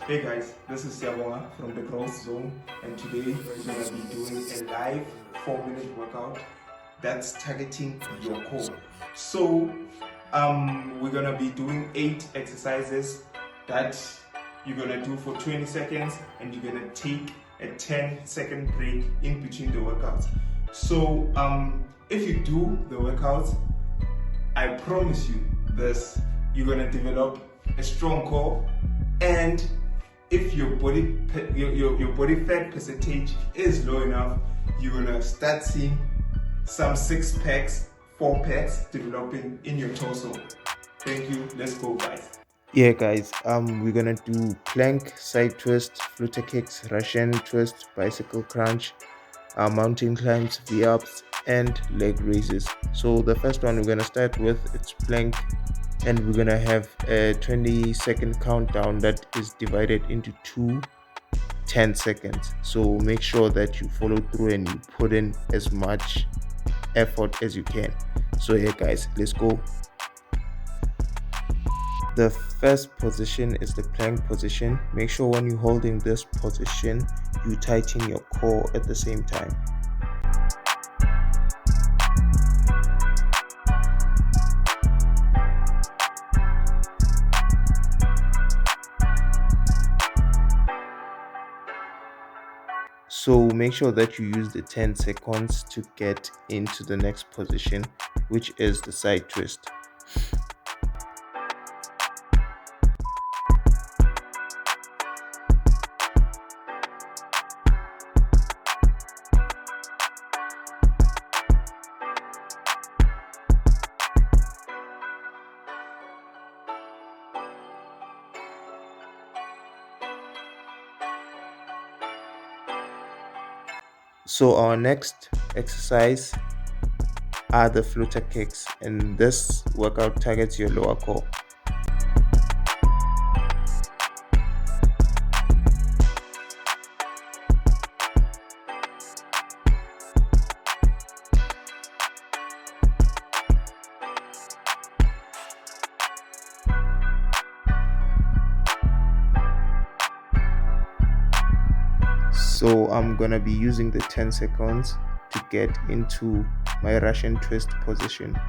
Hey guys, this is Siabonga from the Growth Zone, and today we're going to be doing a live 4-minute workout that's targeting your core. So, we're going to be doing 8 exercises that you're going to do for 20 seconds, and you're going to take a 10-second break in between the workouts. So, if you do the workouts, I promise you this, you're going to develop a strong core, and if your body fat percentage is low enough, you're gonna start seeing some 6-packs, 4-packs developing in your torso. Thank you. Let's go, guys. Yeah, guys, we're gonna do plank, side twist, flute kicks, Russian twist, bicycle crunch, mountain climbs, V-ups, and leg raises. So the first one we're gonna start with, it's plank, and we're gonna have a 20-second countdown that is divided into 10 seconds. So make sure that you follow through and you put in as much effort as you can. So yeah, guys, let's go. The first position is the plank position. Make sure when you're holding this position, you tighten your core at the same time. So make sure that you use the 10 seconds to get into the next position, which is the side twist. So our next exercise are the flute kicks, and this workout targets your lower core. So I'm gonna be using the 10 seconds to get into my Russian twist position.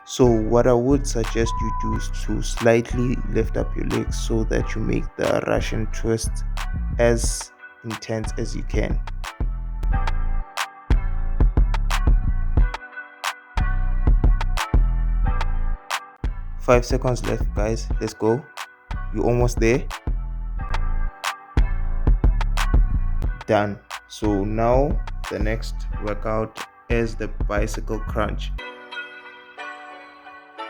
So what I would suggest you do is to slightly lift up your legs so that you make the Russian twist as intense as you can. 5 seconds left, guys. Let's go. You're almost there. Done. So now the next workout is the bicycle crunch.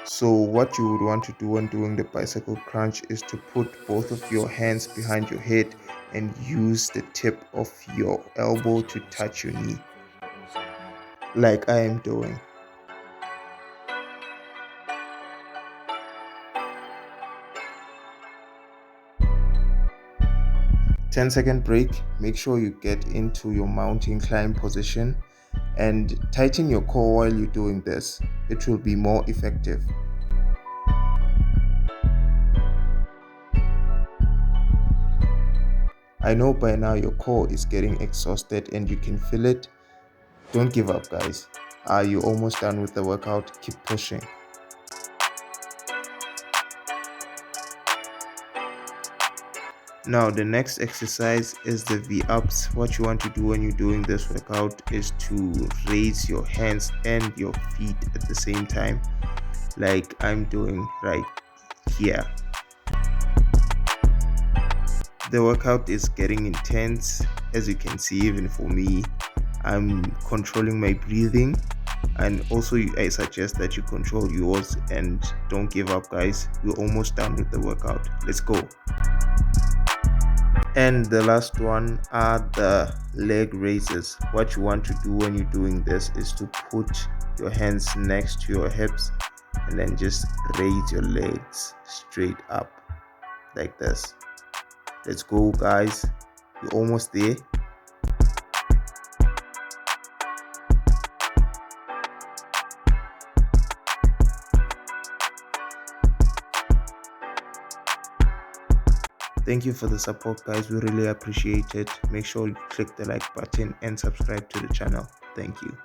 So what you would want to do when doing the bicycle crunch is to put both of your hands behind your head and use the tip of your elbow to touch your knee, like I am doing. Ten-second break. Make sure you get into your mountain climb position and tighten your core while you're doing this. It will be more effective. I know by now your core is getting exhausted and you can feel it. Don't give up, guys. You're almost done with the workout. Keep pushing. Now the next exercise is the V-ups. What you want to do when you're doing this workout is to raise your hands and your feet at the same time, like I'm doing right here. The workout is getting intense, as you can see. Even for me, I'm controlling my breathing, and also I suggest that you control yours and don't give up, guys. We're almost done with the workout. Let's go. And the last one are the leg raises. What you want to do when you're doing this is to put your hands next to your hips and then just raise your legs straight up like this. Let's go, guys. You're almost there. Thank you for the support, guys. We really appreciate it. Make sure you click the like button and subscribe to the channel. Thank you.